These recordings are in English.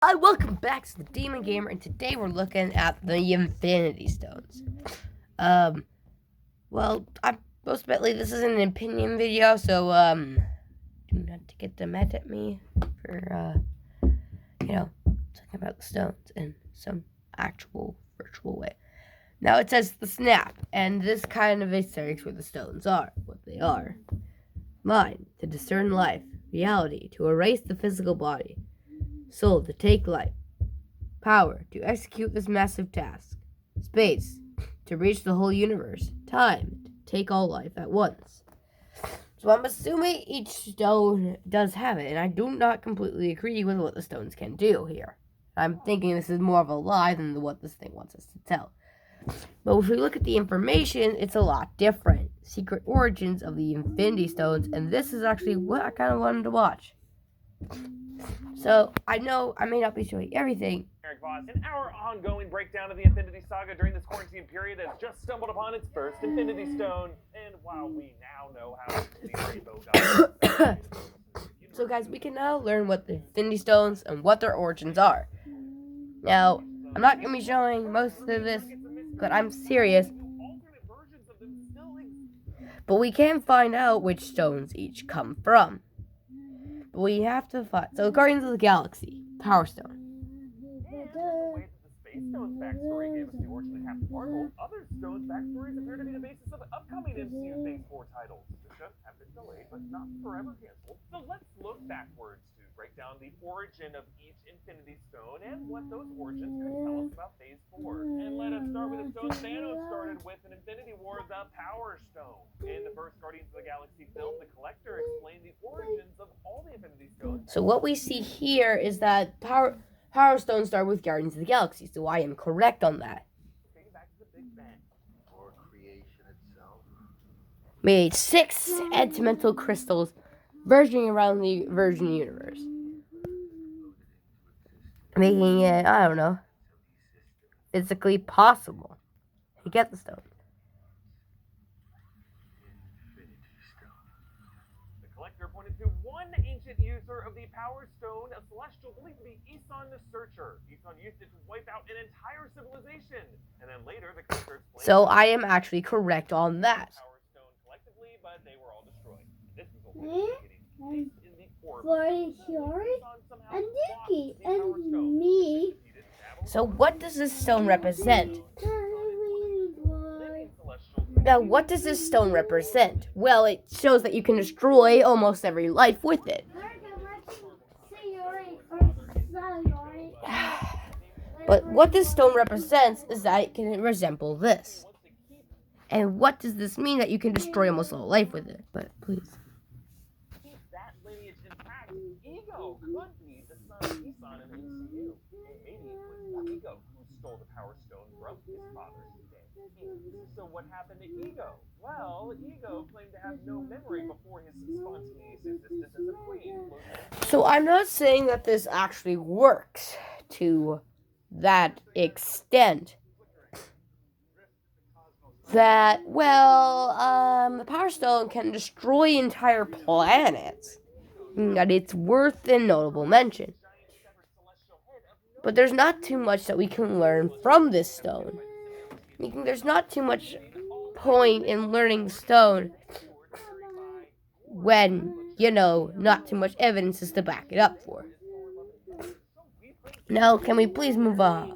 Hi, welcome back to the Demon Gamer, and today we're looking at the Infinity Stones. Um, I'm ultimately this is an opinion video, so do not to get them mad at me for talking about the stones in some actual virtual way. Now it says the snap, and this kind of asserts what the stones are, what they are. Mind to discern life, reality to erase the physical body, soul to take life. Power to execute this massive task. Space to reach the whole universe. Time to take all life at once. So I'm assuming each stone does have it, and I do not completely agree with what the stones can do here. I'm thinking this is more of a lie than what this thing wants us to tell. But if we look at the information, it's a lot different. Secret origins of the Infinity Stones, and this is actually what I kind of wanted to watch. So, I know I may not be showing everything. Eric Voss, and our ongoing breakdown of the Infinity Saga during this quarantine period has just stumbled upon its first Infinity Stone. And while we now know how Infinity Rainbow got So, guys, we can now learn what the Infinity Stones and what their origins are. Now, I'm not going to be showing most of this, but I'm serious. But we can find out which stones each come from. But we have to find. So, Guardians of the Galaxy, Power Stone. Space Stone's backstory gave us the origin of Captain Marvel. Other Stone's backstories appear to be the basis of upcoming MCU Phase 4 titles. The shows have been delayed, but not forever canceled. So let's look backwards to break down the origin of each Infinity Stone and what those origins could tell us about Phase 4. And let us start with the stone Thanos started with in Infinity War, the Power Stone. In the first Guardians of the Galaxy film, the Collector explained the origins of all the Infinity Stones. So what we see here is that Power Stone started with Guardians of the Galaxy, so I am correct on that. Back to the Big Bang. Or creation itself. Made 6 sentimental crystals verging around the Virgin Universe. Making it, I don't know, physically possible to get the stone. The Collector pointed to one ancient user of the Power Stone, a celestial believed to be Isan the Searcher. Isan used it to wipe out an entire civilization. And then later, the Collector explained. So I am actually correct on that. Power Stone collectively, but they were all destroyed. This resulted in in the orbit. And Nikki and me. So what does this stone represent? Now, what does this stone represent? Well, it shows that you can destroy almost every life with it. But what this stone represents is that it can resemble this. And what does this mean that you can destroy almost all life with it? But please. Keep that lineage intact. Ego could be the son of Isan in the MCU. Maybe it was Ego who stole the Power Stone from his father's dead king. So what happened to Ego? Well, Ego claimed to have no memory before his spontaneous existence as a queen. So I'm not saying that this actually works to that extent. That, the Power Stone can destroy entire planets. And it's worth a notable mention. But there's not too much that we can learn from this stone. There's not too much point in learning stone when, not too much evidence is to back it up for. Now, can we please move on?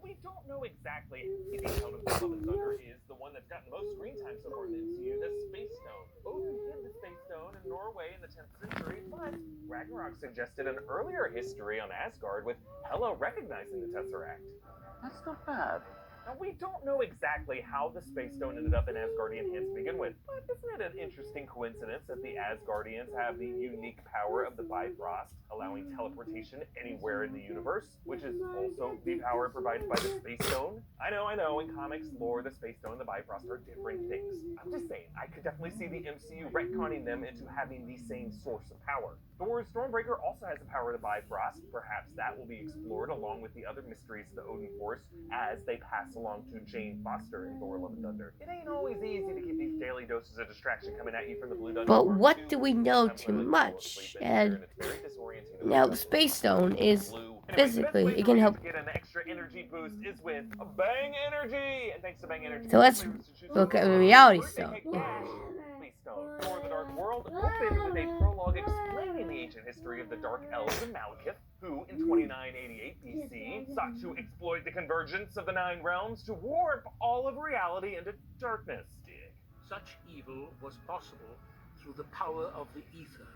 We don't know exactly if the Stone of Love and Thunder is the one that's gotten most screen time so far in the MCU, the Space Stone. Odin hid the Space Stone in Norway in the 10th century, but Ragnarok suggested an earlier history on Asgard with Hela recognizing the Tesseract. That's not bad. Now, we don't know exactly how the Space Stone ended up in Asgardian hands to begin with, but isn't it an interesting coincidence that the Asgardians have the unique power of the Bifrost, allowing teleportation anywhere in the universe, which is also the power provided by the Space Stone? I know, in comics lore, the Space Stone and the Bifrost are different things. I'm just saying, I could definitely see the MCU retconning them into having the same source of power. Thor's Stormbreaker also has the power of the Bifrost. Perhaps that will be explored along with the other mysteries of the Odin Force as they pass pass along to Jane Foster in Thor: Love and Thunder. It ain't always easy to keep these daily doses of distraction coming at you from the Blue Dungeon. But War what II. do we know Sometimes too I like to much? fall asleep in here, And it's very disorienting to now wake the up Space with Stone is blue. Anyway, the best physically, way it for can you help. to get an extra energy boost is with Bang Energy. And thanks to Bang Energy, So let's look at the Reality Stone. Space Stone. Thor: The Dark World opened with a prologue explaining the ancient history of the Dark Elves of Malekith, who in 2988 BC sought to exploit the convergence of the Nine Realms to warp all of reality into darkness. Such evil was possible through the power of the ether,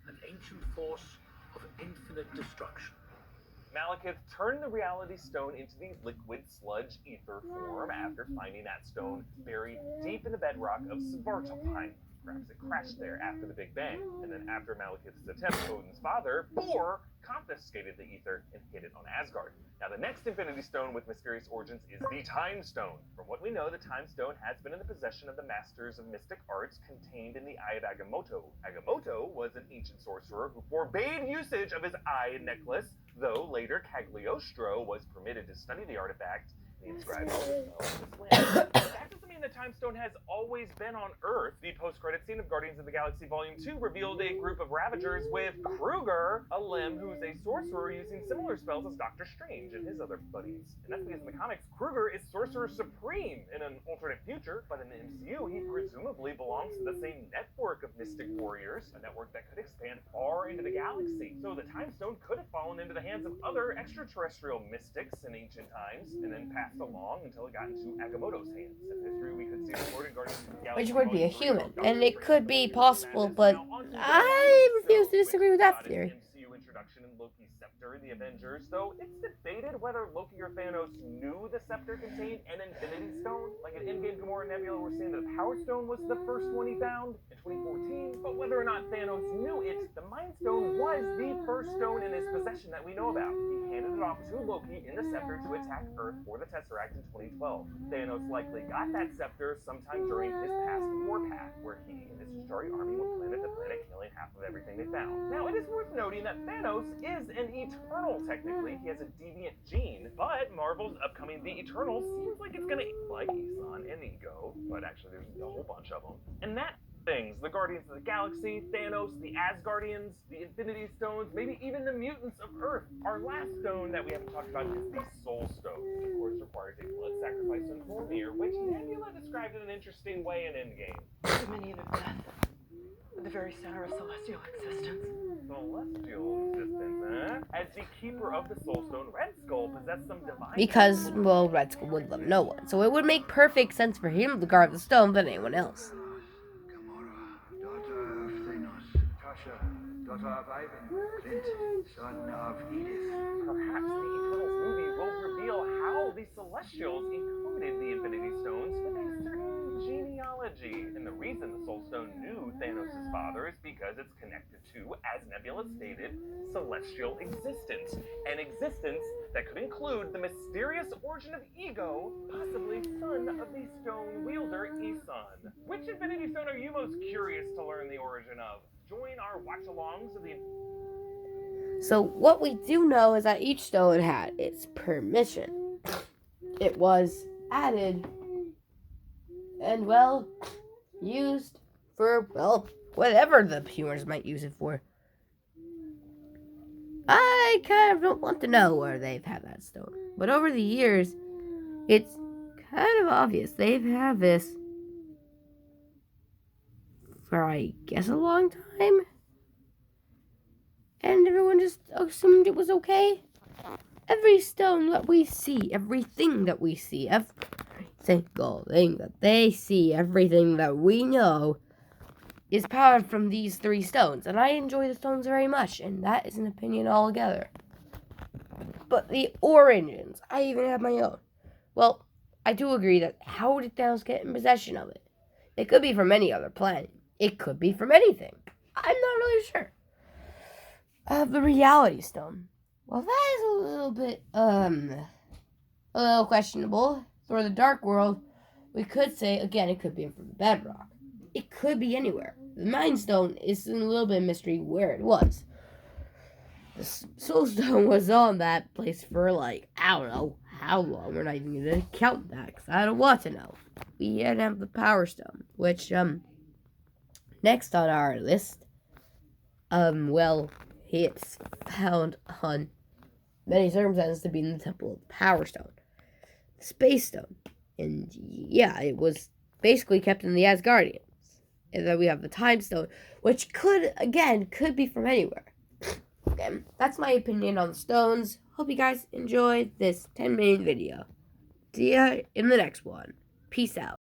an ancient force of infinite destruction. Malekith turned the Reality Stone into the liquid sludge ether form after finding that stone buried deep in the bedrock of Svartalfheim. Perhaps it crashed there after the Big Bang, and then after Malekith's attempt, Odin's father, Bor, confiscated the ether and hid it on Asgard. Now the next Infinity Stone with mysterious origins is the Time Stone. From what we know, the Time Stone has been in the possession of the Masters of Mystic Arts contained in the Eye of Agamotto. Agamotto was an ancient sorcerer who forbade usage of his eye necklace, though later Cagliostro was permitted to study the artifact and he inscribed all the spells in his land. That doesn't mean the Time Stone has always been on Earth. The post-credit scene of Guardians of the Galaxy Volume 2 revealed a group of Ravagers with Kruger, a Lem who's a sorcerer using similar spells as Doctor Strange and his other buddies. And that's because in the comics, Kruger is Sorcerer Supreme in an alternate future, but in the MCU, he presumably belongs to the same network of Mystic Warriors, a network that could expand far into the galaxy. So the Time Stone could have fallen into the hands of other extraterrestrial mystics in ancient times, and then passed along until it got into Agamotto's hands. In history, we could see recorded Guardians of the Galaxy Which would be a Volume 3 human, of and Doctor it could be Strange possible, Madness. but Now, on to the I Loki refuse to Stone, disagree with which that got its theory. MCU introduction in Loki's scepter in the Avengers, though it's debated whether Loki or Thanos knew the scepter contained an Infinity Stone. Like in Endgame, Gamora and Nebula were saying that the Power Stone was the first one he found in 2014, but whether or not Thanos knew it, the Mind Stone was the first stone in his possession that we know about. He handed it off to Loki in the scepter to attack Earth for the Tesseract in 2012. Thanos likely got that scepter sometime during his past warpath, where he and his Chitauri army went planet to planet, killing half of everything they found. Now, it is worth noting that Thanos is an Eternal, technically. He has a deviant gene, but Marvel's upcoming The Eternals seems like it's gonna like Aeson and Ego, but actually there's a whole bunch of them. And that things, the Guardians of the Galaxy, Thanos, the Asgardians, the Infinity Stones, maybe even the mutants of Earth. Our last stone that we haven't talked about is the Soul Stone, which of course requires a blood sacrifice on Mjolnir, which Nebula described in an interesting way in Endgame. Dominion of death. The very center of celestial existence. Celestial existence, huh? As the keeper of the Soul Stone, Red Skull possessed some divine... Because, well, Red Skull would love no one, so it would make perfect sense for him to guard the stone than anyone else. Gamora, daughter of Thanos. Tasha, daughter of Ivan. Clint, son of Edith. Perhaps the Eternals movie will reveal how the Celestials included the Infinity Stones with a certain genealogy. And the reason the Soul Stone knew Thanos' father is because it's connected to, as Nebula stated, celestial existence. An existence that could include the mysterious origin of Ego, possibly son of the stone wielder Aeson. Which Infinity Stone are you most curious to learn the origin of? Join our watch-alongs of the... So what we do know is that each stone had its permission. It was added and, well, used for, well, whatever the humans might use it for. I kind of don't want to know where they've had that stone. But over the years, it's kind of obvious they've had this for, I guess, a long time. And everyone just assumed it was okay. Every stone that we see, everything that we see, every single thing that they see, everything that we know is powered from these three stones. And I enjoy the stones very much, and that is an opinion altogether. But the origins, I even have my own. Well, I do agree that how did Thanos get in possession of it? It could be from any other planet. It could be from anything. I'm not really sure. The Reality Stone. Well, that is a little bit, a little questionable. For the Dark World, we could say, again, it could be from the bedrock. It could be anywhere. The Mind Stone is a little bit of mystery where it was. The Soul Stone was on that place for, like, I don't know how long. We're not even gonna count that because I don't want to know. We have the Power Stone, which next on our list, well, it's found on many circumstances to be in the Temple of the Power Stone, the Space Stone, and yeah, it was basically kept in the Asgardians. And then we have the Time Stone, which could be from anywhere. Okay, that's my opinion on the stones. Hope you guys enjoyed this 10-minute video. See ya in the next one. Peace out.